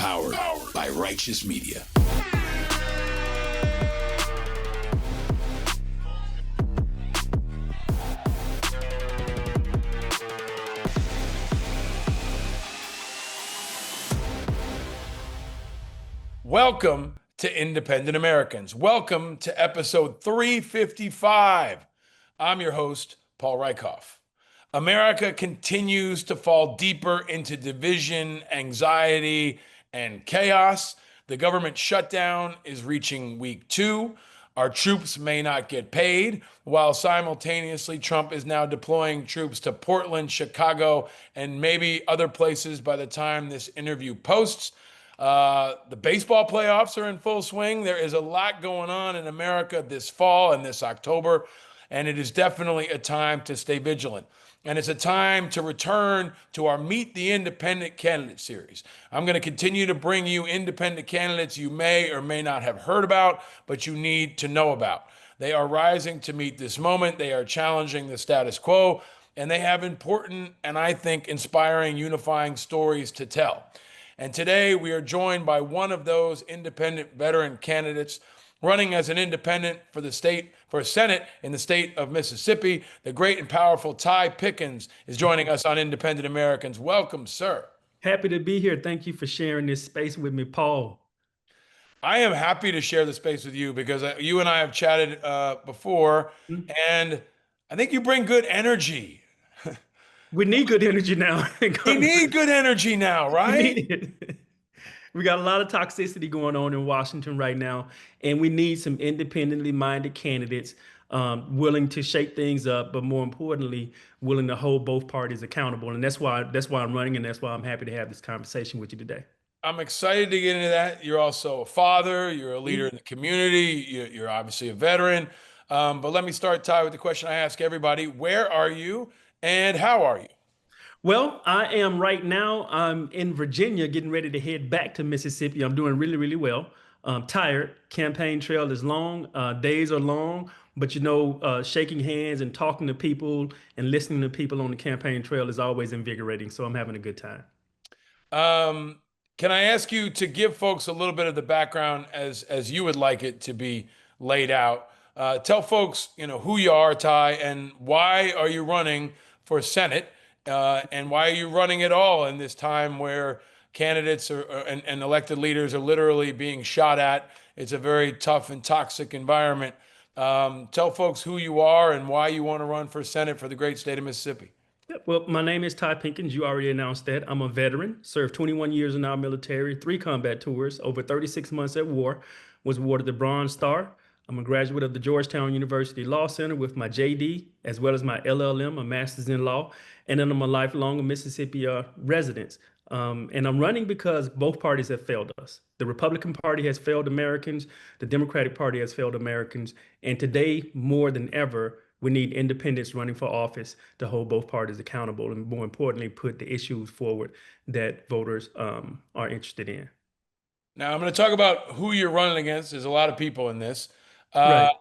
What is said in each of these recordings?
Powered by Righteous Media. Welcome to Independent Americans. Welcome to episode 355. I'm your host, Paul Rieckhoff. America continues to fall deeper into division, anxiety, and chaos. The government shutdown is reaching week 2. Our troops may not get paid, while simultaneously Trump is now deploying troops to Portland, Chicago, and maybe other places by the time this interview posts. The baseball playoffs are in full swing. There is a lot going on in America this fall and this October, and it is definitely a time to stay vigilant. And it's a time to return to our Meet the Independent Candidate series. I'm going to continue to bring you independent candidates you may or may not have heard about, but you need to know about. They are rising to meet this moment. They are challenging the status quo, and they have important and I think inspiring, unifying stories to tell. And today we are joined by one of those independent veteran candidates running as an independent for Senate in the state of Mississippi. The great and powerful Ty Pinkins is joining us on Independent Americans. Welcome, sir. Happy to be here. Thank you for sharing this space with me, Paul. I am happy to share the space with you because you and I have chatted before, and I think you bring good energy. We need good energy now. We need good energy now, right? We got a lot of toxicity going on in Washington right now, and we need some independently minded candidates willing to shake things up, but more importantly, willing to hold both parties accountable. And that's why I'm running, and that's why I'm happy to have this conversation with you today. I'm excited to get into that. You're also a father. You're a leader in the community. You're obviously a veteran. But let me start, Ty, with the question I ask everybody. Where are you and how are you? Well, I am right now. I'm in Virginia, getting ready to head back to Mississippi. I'm doing really, really well. I'm tired. Campaign trail is long. Days are long. But, shaking hands and talking to people and listening to people on the campaign trail is always invigorating. So I'm having a good time. Can I ask you to give folks a little bit of the background as you would like it to be laid out? Tell folks, who you are, Ty, and why are you running for Senate? And why are you running at all in this time where candidates and elected leaders are literally being shot at? It's a very tough and toxic environment. Tell folks who you are and why you want to run for Senate for the great state of Mississippi. Well, my name is Ty Pinkins. You already announced that. I'm a veteran, served 21 years in our military, 3 combat tours, over 36 months at war, was awarded the Bronze Star. I'm a graduate of the Georgetown University Law Center with my JD, as well as my LLM, a master's in law. And then I'm a lifelong Mississippi resident. And I'm running because both parties have failed us. The Republican Party has failed Americans. The Democratic Party has failed Americans. And today, more than ever, we need independents running for office to hold both parties accountable and, more importantly, put the issues forward that voters are interested in. Now, I'm going to talk about who you're running against. There's a lot of people in this. Right.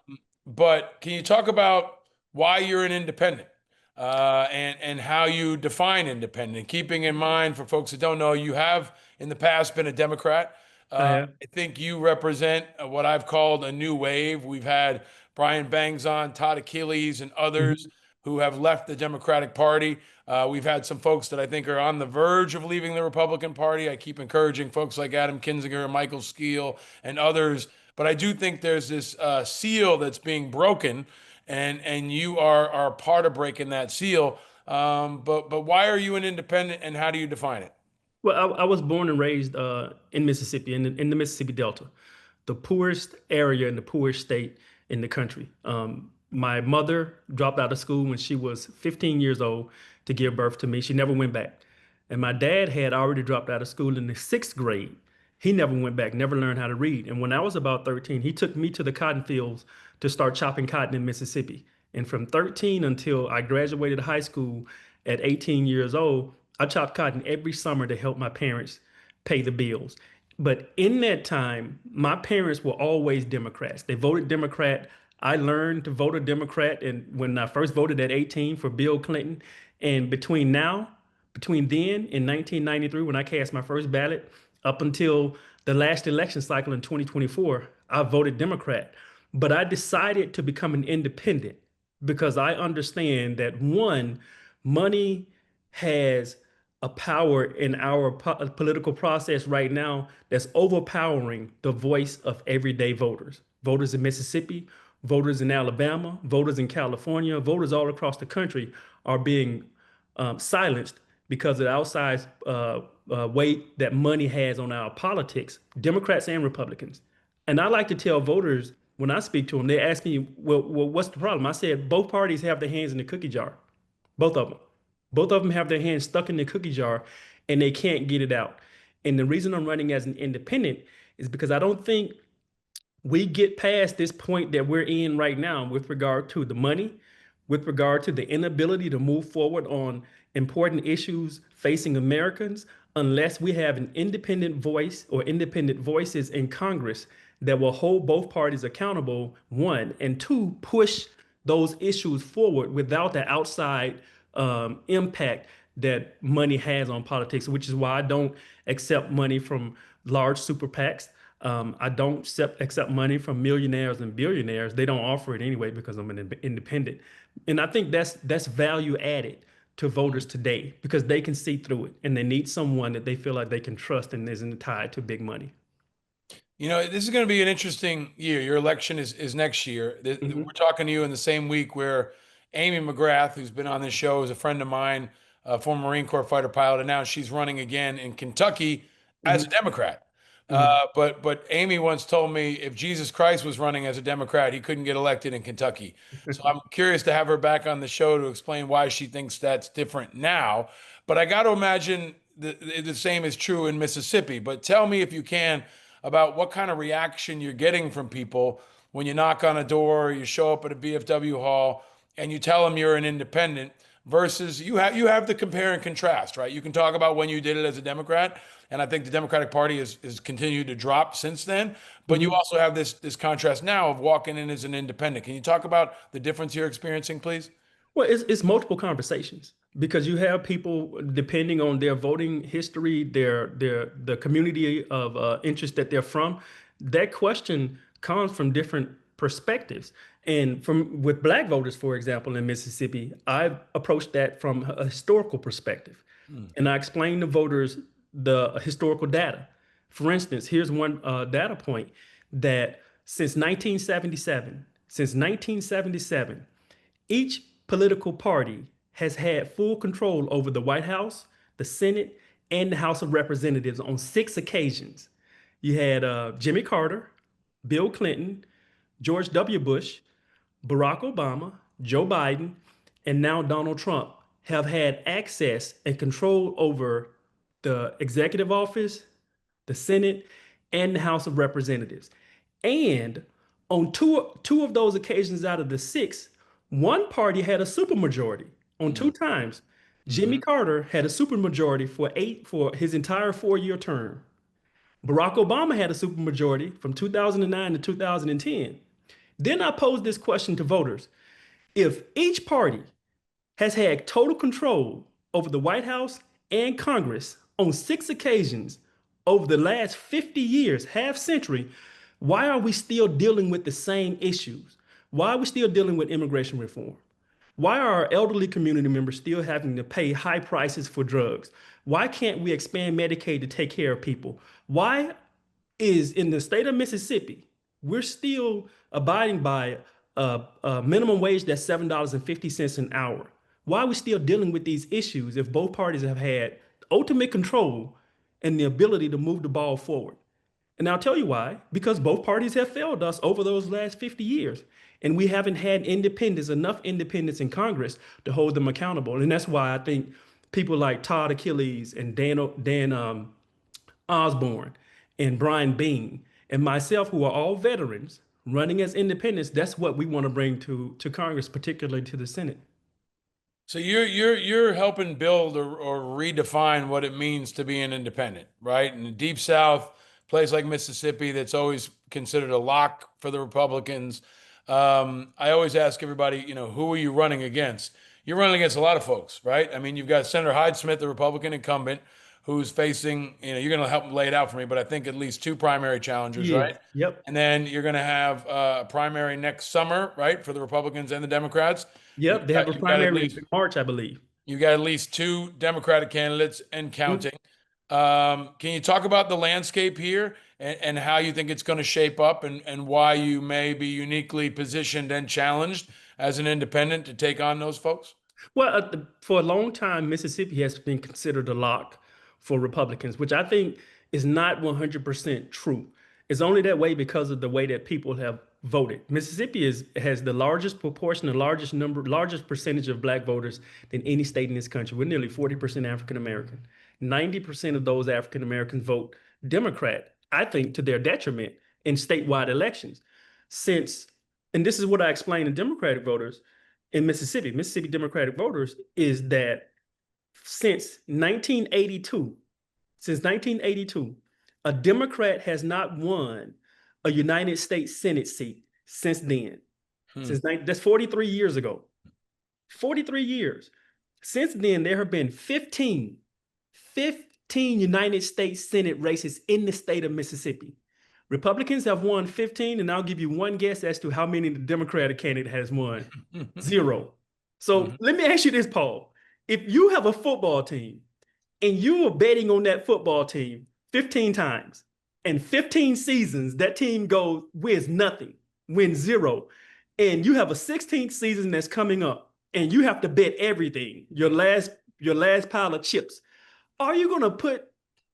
But can you talk about why you're an independent and how you define independent? Keeping in mind, for folks that don't know, you have in the past been a Democrat. I think you represent what I've called a new wave. We've had Brian Bangs on, Todd Achilles, and others who have left the Democratic Party. We've had some folks that I think are on the verge of leaving the Republican Party. I keep encouraging folks like Adam Kinzinger, Michael Skeel, and others. But I do think there's this seal that's being broken, and you are part of breaking that seal. But why are you an independent, and how do you define it? Well, I was born and raised in Mississippi, in the Mississippi Delta, the poorest area and the poorest state in the country. My mother dropped out of school when she was 15 years old to give birth to me. She never went back. And my dad had already dropped out of school in the 6th grade. He never went back, never learned how to read. And when I was about 13, he took me to the cotton fields to start chopping cotton in Mississippi. And from 13 until I graduated high school at 18 years old, I chopped cotton every summer to help my parents pay the bills. But in that time, my parents were always Democrats. They voted Democrat. I learned to vote a Democrat, and when I first voted at 18 for Bill Clinton. And between then in 1993, when I cast my first ballot, Up until the last election cycle in 2024, I voted Democrat, but I decided to become an independent because I understand that one, money has a power in our political process right now that's overpowering the voice of everyday voters. Voters in Mississippi, voters in Alabama, voters in California, voters all across the country are being silenced because of the outsized weight that money has on our politics, Democrats and Republicans. And I like to tell voters when I speak to them, they ask me, well, what's the problem? I said, both parties have their hands in the cookie jar. Both of them. Both of them have their hands stuck in the cookie jar and they can't get it out. And the reason I'm running as an independent is because I don't think we get past this point that we're in right now with regard to the money, with regard to the inability to move forward on important issues facing Americans, unless we have an independent voice or independent voices in Congress that will hold both parties accountable, one, and two, push those issues forward without the outside impact that money has on politics, which is why I don't accept money from large super PACs. I don't accept money from millionaires and billionaires. They don't offer it anyway because I'm an independent. And I think that's value added to voters today because they can see through it and they need someone that they feel like they can trust and isn't tied to big money. You know, this is going to be an interesting year. Your election is next year. Mhm. We're talking to you in the same week where Amy McGrath, who's been on this show, is a friend of mine, a former Marine Corps fighter pilot, and now she's running again in Kentucky as a Mhm. Democrat. Mhm. But Amy once told me if Jesus Christ was running as a Democrat, he couldn't get elected in Kentucky. So I'm curious to have her back on the show to explain why she thinks that's different now. But I got to imagine the same is true in Mississippi. But tell me if you can about what kind of reaction you're getting from people when you knock on a door, you show up at a BFW hall, and you tell them you're an independent versus you have the compare and contrast, right? You can talk about when you did it as a Democrat, and I think the Democratic Party has continued to drop since then. But you Mhm. also have this contrast now of walking in as an independent. Can you talk about the difference you're experiencing, please? Well, it's multiple conversations because you have people depending on their voting history, their the community of interest that they're from. That question comes from different perspectives. And from with black voters, for example, in Mississippi, I've approached that from a historical perspective. Hmm. And I explain to voters the historical data. For instance, here's one data point that since 1977, each political party has had full control over the White House, the Senate, and the House of Representatives on 6 occasions. You had Jimmy Carter, Bill Clinton, George W. Bush, Barack Obama, Joe Biden, and now Donald Trump have had access and control over the executive office, the Senate, and the House of Representatives. And on two of those occasions out of the six, one party had a supermajority on Hmm. 2 times. Jimmy Hmm. Carter had a supermajority for his entire 4-year term. Barack Obama had a supermajority from 2009 to 2010. Then I posed this question to voters. If each party has had total control over the White House and Congress on 6 occasions over the last 50 years, half century, why are we still dealing with the same issues? Why are we still dealing with immigration reform? Why are our elderly community members still having to pay high prices for drugs? Why can't we expand Medicaid to take care of people? Why is in the state of Mississippi, we're still abiding by a minimum wage that's $7.50 an hour. Why are we still dealing with these issues if both parties have had ultimate control and the ability to move the ball forward? And I'll tell you why. Because both parties have failed us over those last 50 years. And we haven't had enough independence in Congress to hold them accountable. And that's why I think people like Todd Achilles and Dan Osborne and Brian Bean and myself, who are all veterans running as independents, that's what we want to bring to Congress, particularly to the Senate. So you're helping build or redefine what it means to be an independent, right? In the Deep South, place like Mississippi, that's always considered a lock for the Republicans. I always ask everybody, who are you running against? You're running against a lot of folks, right? I mean, you've got Senator Hyde Smith, the Republican incumbent, who's facing, you're going to help lay it out for me, but I think at least two primary challengers, Yes. right? Yep. And then you're going to have a primary next summer, right, for the Republicans and the Democrats. Yep. They have a You've got at primary least in March, I believe. you got at least two Democratic candidates and counting. Can you talk about the landscape here and how you think it's going to shape up and why you may be uniquely positioned and challenged as an independent to take on those folks? Well, for a long time, Mississippi has been considered a lock for Republicans, which I think is not 100% true. It's only that way because of the way that people have voted. Mississippi has the largest proportion, the largest percentage of black voters than any state in this country. We're nearly 40% African American. 90% of those African Americans vote Democrat, I think to their detriment in statewide elections. And this is what I explain to Democratic voters in Mississippi Democratic voters, is that since 1982, a Democrat has not won a United States Senate seat since then. That's 43 years ago. 43 years. Since then, there have been 15 United States Senate races in the state of Mississippi. Republicans have won 15, and I'll give you one guess as to how many the Democratic candidate has won. 0. So let me ask you this, Paul. If you have a football team and you are betting on that football team 15 times, and 15 seasons, that team wins nothing, wins 0, and you have a 16th season that's coming up, and you have to bet everything, your last pile of chips, are you going to put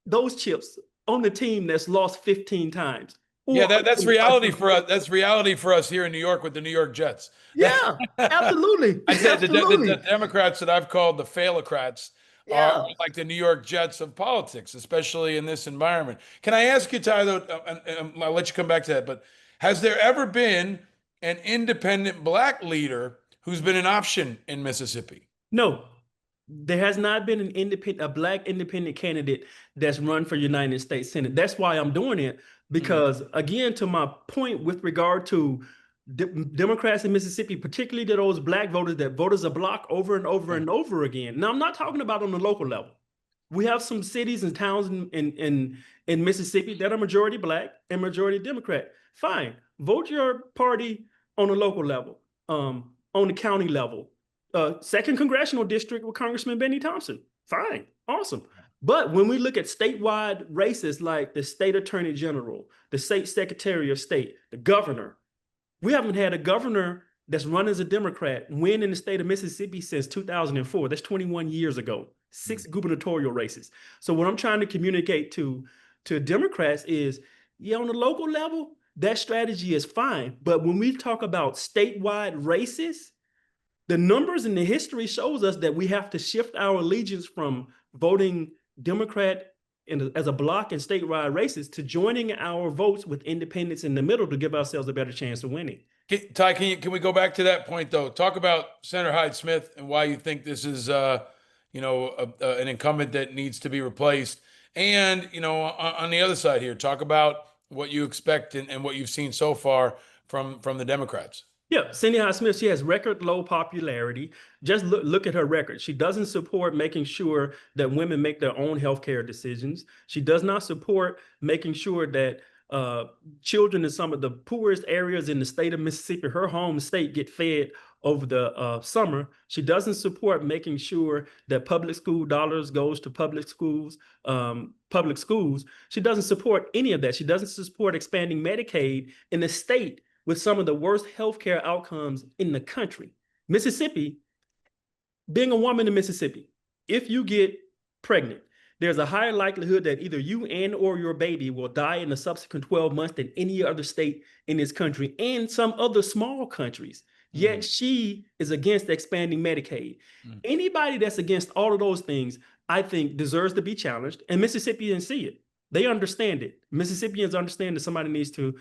those chips on the team that's lost 15 times? Yeah, that's reality for us. That's reality for us here in New York with the New York Jets. Yeah, absolutely. I said the Democrats that I've called the failocrats are like the New York Jets of politics, especially in this environment. Can I ask you, Ty, though, and I'll let you come back to that, but has there ever been an independent black leader who's been an option in Mississippi? No. There has not been a black independent candidate that's run for United States Senate. That's why I'm doing it, because again, to my point with regard to Democrats in Mississippi, particularly to those black voters that vote as a block over and over and over again. Now, I'm not talking about on the local level. We have some cities and towns in Mississippi that are majority black and majority Democrat. Fine, vote your party on the local level, on the county level. Second congressional district with Congressman Benny Thompson. Fine, awesome. But when we look at statewide races like the state attorney general, the state secretary of state, the governor, we haven't had a governor that's run as a Democrat win in the state of Mississippi since 2004. That's 21 years ago, 6 gubernatorial races. So what I'm trying to communicate to Democrats is, on the local level, that strategy is fine. But when we talk about statewide races, the numbers and the history shows us that we have to shift our allegiance from voting Democrat as a block in statewide races to joining our votes with independents in the middle to give ourselves a better chance of winning. Ty, can we go back to that point, though? Talk about Senator Hyde-Smith and why you think this is, an incumbent that needs to be replaced. And, on the other side here, talk about what you expect and what you've seen so far from the Democrats. Yeah, Cindy Hyde-Smith, she has record low popularity. Just look at her record. She doesn't support making sure that women make their own healthcare decisions. She does not support making sure that children in some of the poorest areas in the state of Mississippi, her home state, get fed over the summer. She doesn't support making sure that public school dollars goes to public schools. She doesn't support any of that. She doesn't support expanding Medicaid in the state with some of the worst healthcare outcomes in the country. Mississippi, being a woman in Mississippi, if you get pregnant, there's a higher likelihood that either you or your baby will die in the subsequent 12 months than any other state in this country and some other small countries. Yet she is against expanding Medicaid. Anybody that's against all of those things, I think, deserves to be challenged, and Mississippians see it. They understand it. Mississippians understand that somebody needs to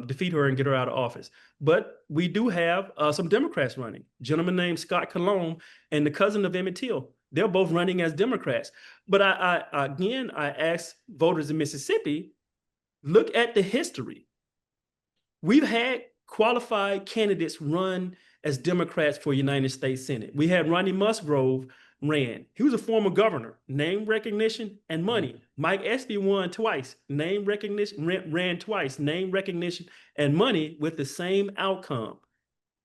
defeat her and get her out of office. But we do have some Democrats running. A gentleman named Scott Cologne and the cousin of Emmett Till. They're both running as Democrats. But I ask voters in Mississippi, look at the history. We've had qualified candidates run as Democrats for United States Senate. We had Ronnie Musgrove ran. He was a former governor, name recognition and money. Mike Espy won twice, name recognition, ran twice, name recognition and money with the same outcome,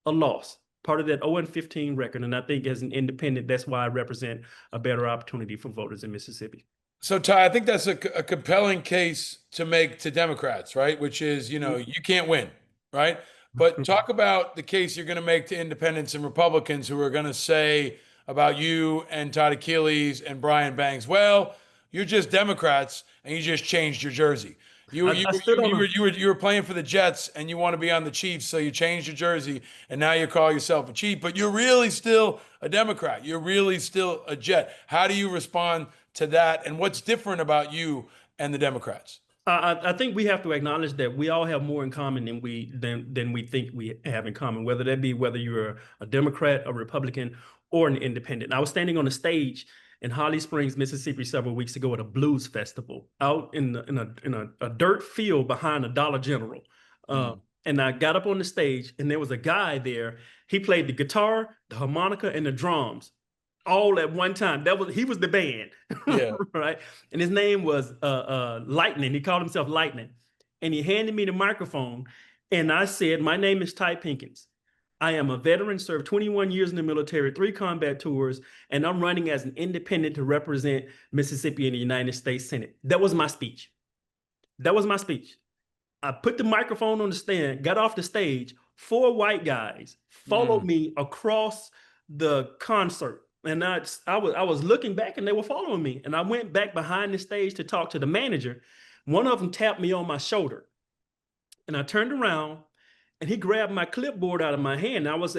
a loss. Part of that 0-15 record. And I think as an independent, that's why I represent a better opportunity for voters in Mississippi. So, Ty, I think that's a compelling case to make to Democrats, right? Which is, you can't win, right? But talk about the case you're going to make to independents and Republicans who are going to say about you and Todd Achilles and Brian Banks, well, you're just Democrats and you just changed your jersey. You were playing for the Jets and you want to be on the Chiefs, so you changed your jersey and now you call yourself a Chief, but you're really still a Democrat. You're really still a Jet. How do you respond to that, and what's different about you and the Democrats? I think we have to acknowledge that we all have more in common than we think we have in common, whether you're a Democrat, a Republican, or an independent. I was standing on a stage in Holly Springs, Mississippi, several weeks ago at a blues festival out in a dirt field behind a Dollar General. And I got up on the stage, and there was a guy there. He played the guitar, the harmonica, and the drums all at one time. He was the band, right? And his name was Lightning. He called himself Lightning. And he handed me the microphone, and I said, "My name is Ty Pinkins. I am a veteran, served 21 years in the military, 3 combat tours, and I'm running as an independent to represent Mississippi in the United States Senate." That was my speech. That was my speech. I put the microphone on the stand, got off the stage. 4 white guys followed me across the concert. And I was looking back and they were following me. And I went back behind the stage to talk to the manager. One of them tapped me on my shoulder. And I turned around and he grabbed my clipboard out of my hand. I was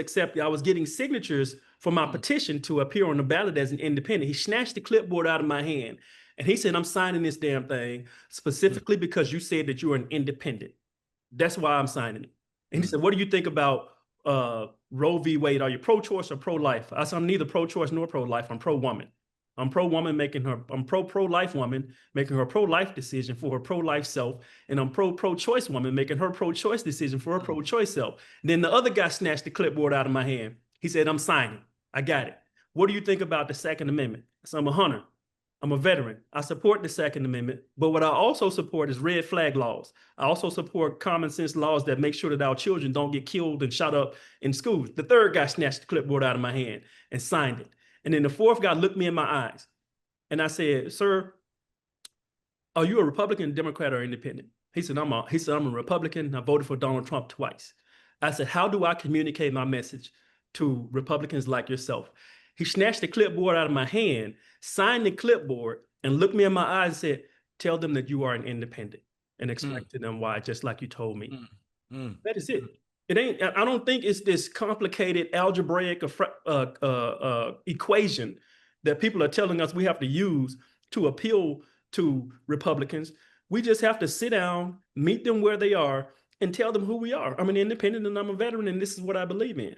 getting signatures for my petition to appear on the ballot as an independent. He snatched the clipboard out of my hand and he said, "I'm signing this damn thing specifically because you said that you're an independent. That's why I'm signing it." And he said, "What do you think about Roe v. Wade? Are you pro-choice or pro-life?" I said, "I'm neither pro-choice nor pro-life. I'm pro-woman. I'm pro-woman I'm pro-life woman making her pro-life decision for her pro-life self. And I'm pro-choice woman making her pro-choice decision for her pro-choice self." Then the other guy snatched the clipboard out of my hand. He said, "I'm signing. I got it. What do you think about the Second Amendment?" I said, "I'm a hunter. I'm a veteran. I support the Second Amendment, but what I also support is red flag laws. I also support common sense laws that make sure that our children don't get killed and shot up in schools." The third guy snatched the clipboard out of my hand and signed it. And then the fourth guy looked me in my eyes and I said, "Sir, are you a Republican, Democrat, or independent?" He said, I'm a Republican. I voted for Donald Trump twice." I said, "How do I communicate my message to Republicans like yourself?" He snatched the clipboard out of my hand, signed the clipboard, and looked me in my eyes and said, "Tell them that you are an independent and explain to them why, just like you told me." That is it. It ain't. I don't think it's this complicated algebraic equation that people are telling us we have to use to appeal to Republicans. We just have to sit down, meet them where they are, and tell them who we are. I'm an independent and I'm a veteran, and this is what I believe in.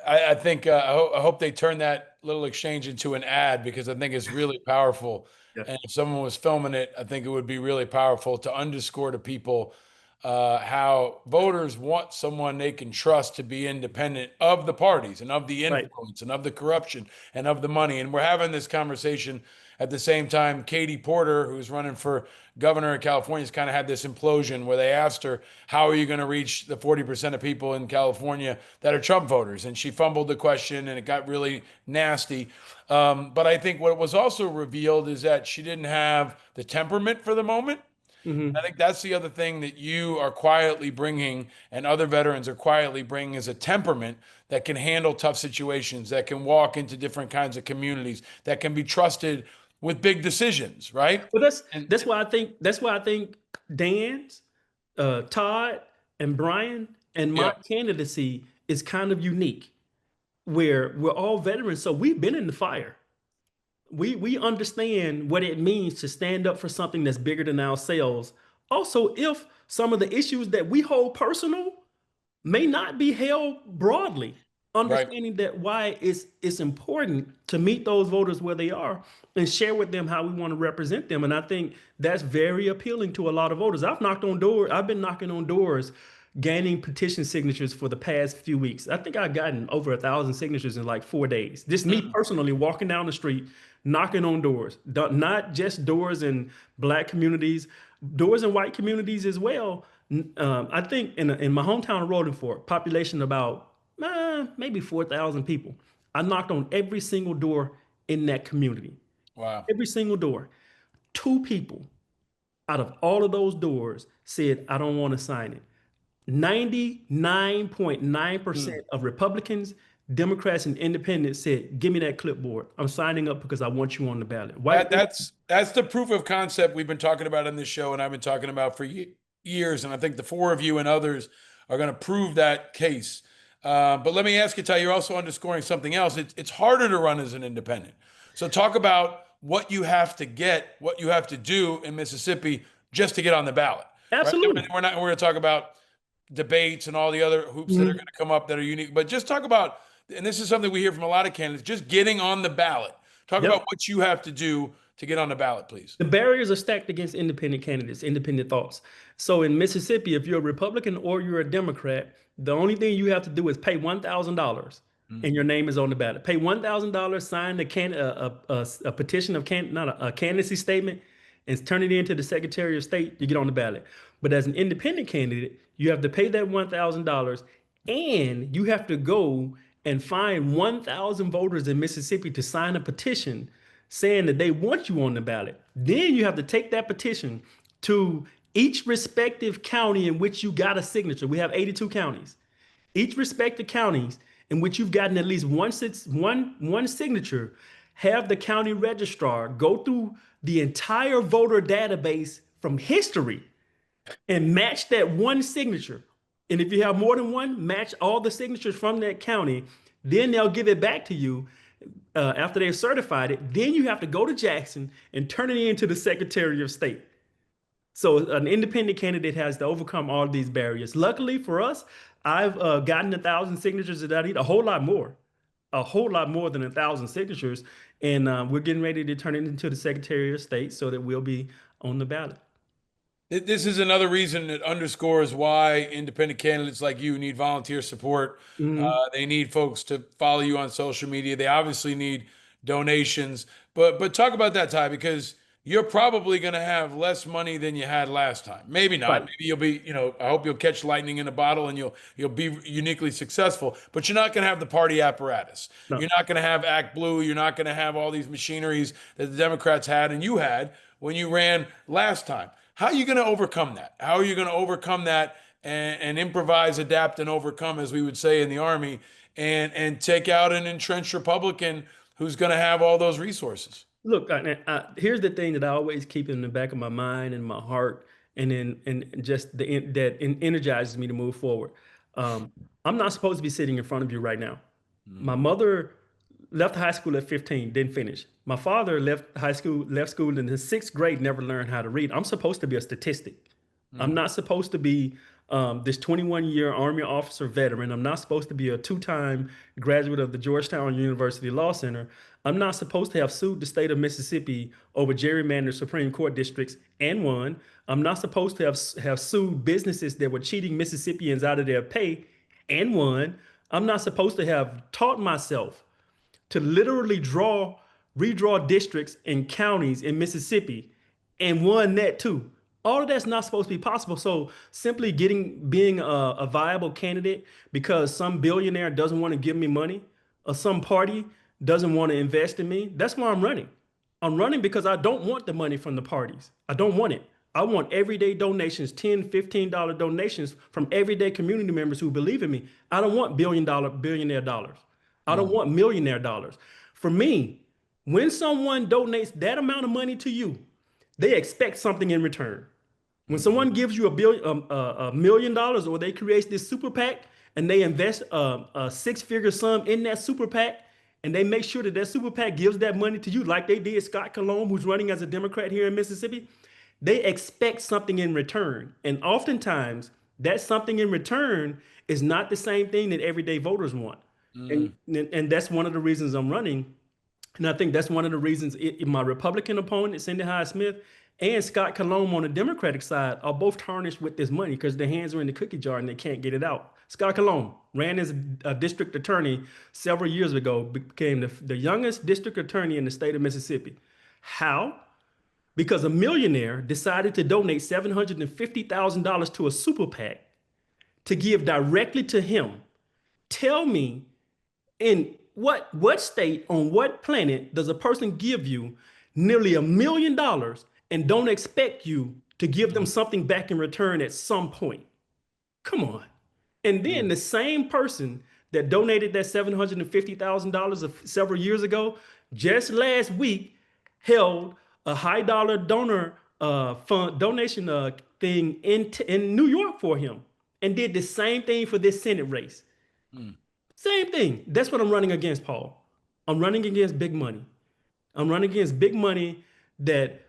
I think I hope they turn that little exchange into an ad, because I think it's really powerful. Yeah. And if someone was filming it, I think it would be really powerful to underscore to people how voters want someone they can trust to be independent of the parties and of the influence and of the corruption and of the money. And we're having this conversation at the same time. Katie Porter, who's running for governor of California, has kind of had this implosion where they asked her, "How are you going to reach the 40% of people in California that are Trump voters?" And she fumbled the question and it got really nasty. But I think what was also revealed is that she didn't have the temperament for the moment. I think that's the other thing that you are quietly bringing and other veterans are quietly bringing, is a temperament that can handle tough situations, that can walk into different kinds of communities, that can be trusted with big decisions, right? Well, that's why I think Dan's, Todd, and Brian and my candidacy is kind of unique, where we're all veterans, so we've been in the fire. We understand what it means to stand up for something that's bigger than ourselves. Also, if some of the issues that we hold personal may not be held broadly, understanding that why it's important to meet those voters where they are and share with them how we want to represent them. And I think that's very appealing to a lot of voters. I've been knocking on doors gaining petition signatures for the past few weeks. I think I've gotten over 1,000 signatures in like 4 days. Just me personally walking down the street, knocking on doors, not just doors in Black communities, doors in white communities as well. I think in my hometown of Rolling Fork, population about maybe 4,000 people. I knocked on every single door in that community. Wow. Every single door. 2 people out of all of those doors said, I don't want to sign it. 99.9% of Republicans, Democrats, and Independents said, give me that clipboard. I'm signing up because I want you on the ballot. That's the proof of concept we've been talking about in this show, and I've been talking about for years. And I think the 4 of you and others are going to prove that case. But let me ask you, Ty, you're also underscoring something else. It's harder to run as an independent. So talk about what you have to get, what you have to do in Mississippi just to get on the ballot. Absolutely. Right? We're going to talk about debates and all the other hoops that are going to come up that are unique, but just talk about, and this is something we hear from a lot of candidates, just getting on the ballot. Talk about what you have to do to get on the ballot, please. The barriers are stacked against independent candidates, independent thoughts. So in Mississippi, if you're a Republican or you're a Democrat, the only thing you have to do is pay $1,000 and your name is on the ballot. Pay $1,000, sign a petition of not a candidacy statement, and turn it into the Secretary of State. You get on the ballot. But as an independent candidate, you have to pay that $1,000, and you have to go and find 1,000 voters in Mississippi to sign a petition saying that they want you on the ballot. Then you have to take that petition to each respective county in which you got a signature. We have 82 counties. Each respective counties in which you've gotten at least one signature, have the county registrar go through the entire voter database from history and match that one signature. And if you have more than one, match all the signatures from that county. Then they'll give it back to you after they've certified it. Then you have to go to Jackson and turn it into the Secretary of State. So an independent candidate has to overcome all of these barriers. Luckily for us, I've gotten 1,000 signatures that I need, a whole lot more than 1,000 signatures. And we're getting ready to turn it into the Secretary of State so that we'll be on the ballot. This is another reason that underscores why independent candidates like you need volunteer support. They need folks to follow you on social media. They obviously need donations. But talk about that, Ty, because you're probably going to have less money than you had last time. Maybe not. Right. Maybe you'll be, I hope you'll catch lightning in a bottle and you'll be uniquely successful. But you're not going to have the party apparatus. No. You're not going to have Act Blue. You're not going to have all these machineries that the Democrats had and you had when you ran last time. How are you going to overcome that? How are you going to overcome that and improvise, adapt, and overcome, as we would say in the Army, and take out an entrenched Republican who's going to have all those resources? Look, here's the thing that I always keep in the back of my mind and my heart, and just that energizes me to move forward. I'm not supposed to be sitting in front of you right now. My mother left high school at 15, didn't finish. My father left school in the 6th grade, never learned how to read. I'm supposed to be a statistic. I'm not supposed to be this 21-year Army officer veteran. I'm not supposed to be a 2-time graduate of the Georgetown University Law Center. I'm not supposed to have sued the state of Mississippi over gerrymandered Supreme Court districts and won. I'm not supposed to have sued businesses that were cheating Mississippians out of their pay and won. I'm not supposed to have taught myself to literally redraw districts and counties in Mississippi and won that too. All of that's not supposed to be possible. So simply being a viable candidate because some billionaire doesn't want to give me money or some party doesn't want to invest in me, that's why I'm running. I'm running because I don't want the money from the parties. I don't want it. I want everyday donations, $10, $15 donations from everyday community members who believe in me. I don't want billionaire dollars. I don't want millionaire dollars. For me, when someone donates that amount of money to you, they expect something in return. When someone gives you $1 million or they create this super PAC and they invest a 6-figure sum in that super PAC and they make sure that super PAC gives that money to you like they did Scott Colomb, who's running as a Democrat here in Mississippi, they expect something in return. And oftentimes that something in return is not the same thing that everyday voters want. And that's one of the reasons I'm running. And I think that's one of the reasons my Republican opponent, Cindy Hyde Smith, and Scott Colomb on the Democratic side are both tarnished with this money because their hands are in the cookie jar and they can't get it out. Scott Colomb ran as a district attorney several years ago, became the youngest district attorney in the state of Mississippi. How? Because a millionaire decided to donate $750,000 to a super PAC to give directly to him. Tell me, in what state on what planet does a person give you nearly $1 million and don't expect you to give them something back in return at some point? Come on. And then the same person that donated that $750,000 several years ago, just last week held a high dollar donor fund donation thing in New York for him and did the same thing for this Senate race. Same thing. That's what I'm running against, Paul. I'm running against big money. I'm running against big money that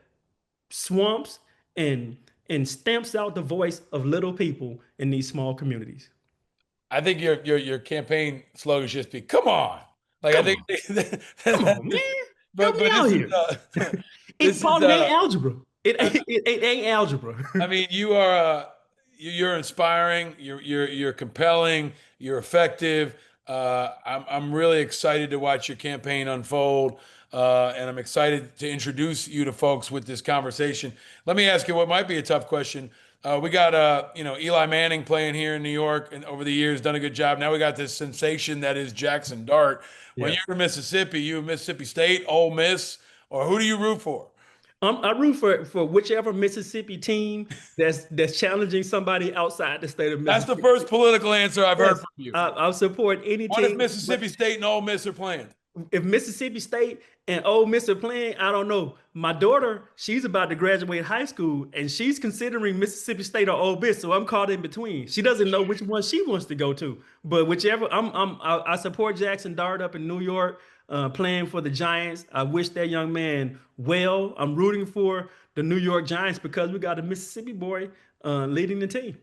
swamps and stamps out the voice of little people in these small communities. I think your campaign slogan should just be "Come on." Like Come I think, Come on, man. but Help me out here. This Paul, is, it ain't algebra. It ain't algebra. I mean, you're inspiring. You're compelling. You're effective. I'm really excited to watch your campaign unfold, and I'm excited to introduce you to folks with this conversation. Let me ask you what might be a tough question. We got Eli Manning playing here in New York, and over the years done a good job. Now we got this sensation that is Jackson Dart. When Yeah. you're in Mississippi, you in Mississippi State, Ole Miss, or who do you root for? I root for whichever Mississippi team that's challenging somebody outside the state of That's Mississippi. the first political answer I've heard Yes, from you. I'll support any What if team. Mississippi State and Ole Miss are playing? If Mississippi State and Ole Miss are playing, I don't know. My daughter, she's about to graduate high school, and she's considering Mississippi State or Ole Miss, so I'm caught in between. She doesn't know which one she wants to go to, but whichever, I support Jackson Dart up in New York, playing for the Giants. I wish that young man well. I'm rooting for the New York Giants because we got a Mississippi boy leading the team.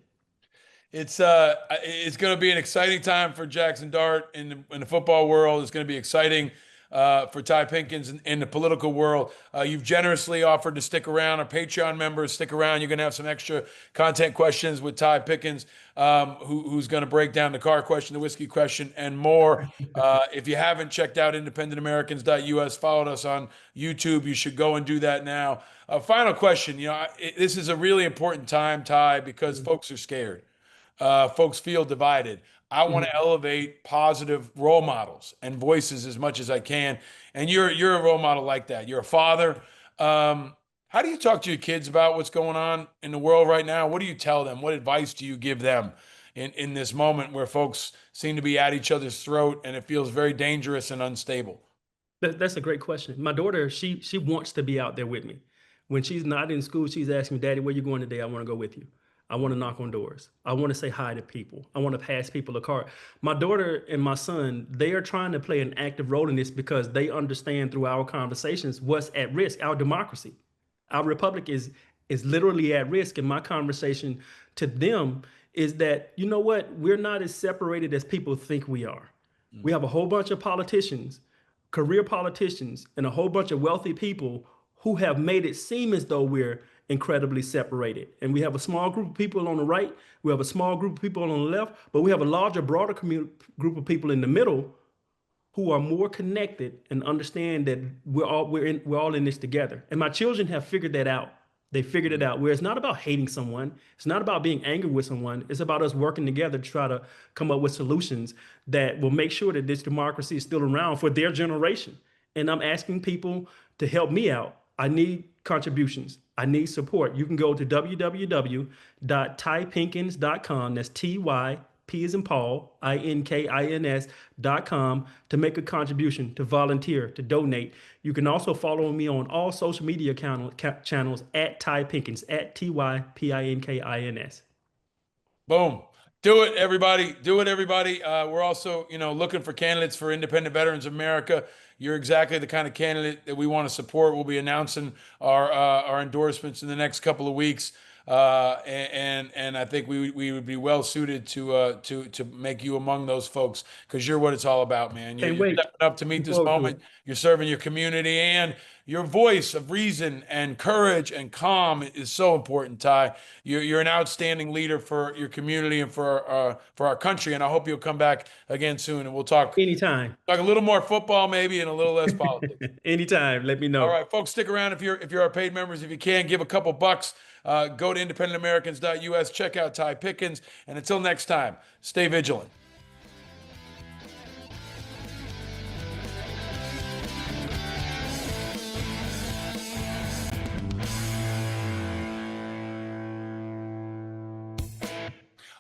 It's going to be an exciting time for Jackson Dart in the football world. It's going to be exciting for Ty Pinkins in the political world. You've generously offered to stick around. Our Patreon members, stick around. You're going to have some extra content questions with Ty Pinkins, who's going to break down the car question, the whiskey question, and more. If you haven't checked out independentamericans.us, followed us on YouTube, you should go and do that now. Final question. This is a really important time, Ty, because folks are scared. Folks feel divided. I want to elevate positive role models and voices as much as I can. And you're a role model like that. You're a father. How do you talk to your kids about what's going on in the world right now? What do you tell them? What advice do you give them in this moment where folks seem to be at each other's throat and it feels very dangerous and unstable? That's a great question. My daughter, she wants to be out there with me. When she's not in school, she's asking me, Daddy, where you going today? I want to go with you. I want to knock on doors. I want to say hi to people. I want to pass people a card. My daughter and my son, they are trying to play an active role in this because they understand through our conversations what's at risk. Our democracy, our republic is literally at risk. And my conversation to them is that, you know what? We're not as separated as people think we are. We have a whole bunch of politicians, career politicians, and a whole bunch of wealthy people who have made it seem as though we're incredibly separated. And we have a small group of people on the right, we have a small group of people on the left, but we have a larger, broader group of people in the middle who are more connected and understand that we're all in this together. And my children have figured that out. They figured it out, where it's not about hating someone. It's not about being angry with someone. It's about us working together to try to come up with solutions that will make sure that this democracy is still around for their generation. And I'm asking people to help me out. I need contributions. I need support. You can go to www.typinkins.com. That's TY, P as in Paul, INKINS.com to make a contribution, to volunteer, to donate. You can also follow me on all social media channels at Ty Pinkins, at TYPINKINS. Boom. Do it, everybody. Do it, everybody. We're also, looking for candidates for Independent Veterans of America. You're exactly the kind of candidate that we want to support. We'll be announcing our endorsements in the next couple of weeks, and I think we would be well suited to make you among those folks because you're what it's all about, man. You're stepping up to meet this moment. You're serving your community, and your voice of reason and courage and calm is so important, Ty. You're an outstanding leader for your community and for our country. And I hope you'll come back again soon, and we'll talk Anytime. a little more football maybe and a little less politics. Anytime. Let me know. All right, folks, stick around if you're our paid members. If you can, give a couple bucks. Go to independentamericans.us. Check out Ty Pinkins. And until next time, stay vigilant.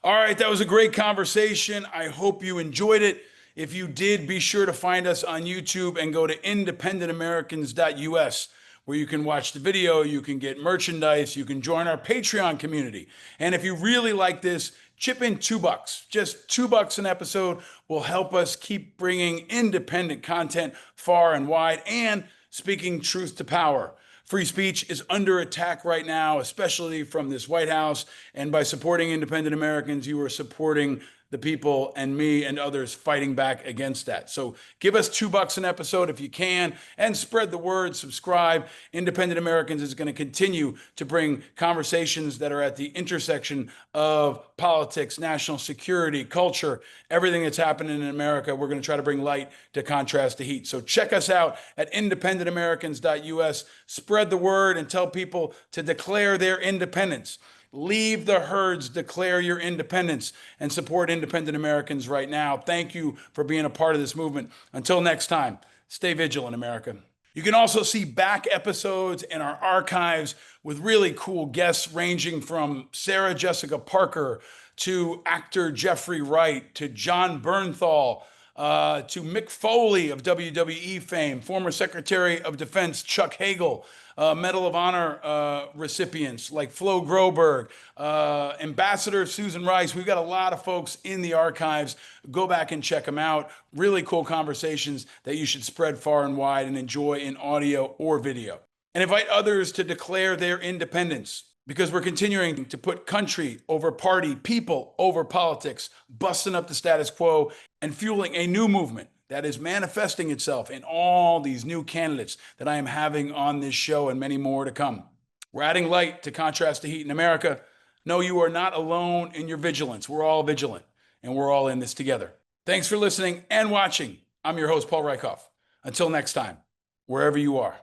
All right, that was a great conversation. I hope you enjoyed it. If you did, be sure to find us on YouTube and go to independentamericans.us, where you can watch the video, you can get merchandise, you can join our Patreon community. And if you really like this, chip in $2. Just $2 an episode will help us keep bringing independent content far and wide and speaking truth to power. Free speech is under attack right now, especially from this White House. And by supporting independent Americans, you are supporting the people and me and others fighting back against that. So give us $2 an episode if you can, and spread the word, subscribe. Independent Americans is going to continue to bring conversations that are at the intersection of politics, national security, culture, everything that's happening in America. We're going to try to bring light to contrast the heat. So check us out at independentamericans.us. Spread the word and tell people to declare their independence. Leave the herds, declare your independence, and support independent Americans right now. Thank you for being a part of this movement. Until next time, stay vigilant, America. You can also see back episodes in our archives with really cool guests ranging from Sarah Jessica Parker to actor Jeffrey Wright to John Bernthal to Mick Foley of WWE fame, former Secretary of Defense Chuck Hagel, Medal of Honor recipients like Flo Groberg, Ambassador Susan Rice. We've got a lot of folks in the archives. Go back and check them out. Really cool conversations that you should spread far and wide and enjoy in audio or video. And invite others to declare their independence, because we're continuing to put country over party, people over politics, busting up the status quo and fueling a new movement that is manifesting itself in all these new candidates that I am having on this show and many more to come. We're adding light to contrast the heat in America. No, you are not alone in your vigilance. We're all vigilant, and we're all in this together. Thanks for listening and watching. I'm your host, Paul Rieckhoff. Until next time, wherever you are,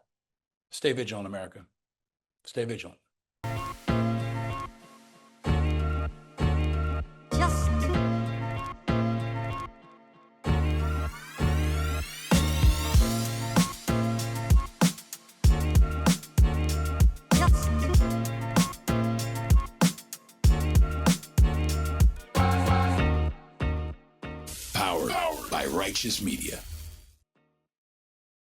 stay vigilant, America. Stay vigilant. Powered by Righteous Media.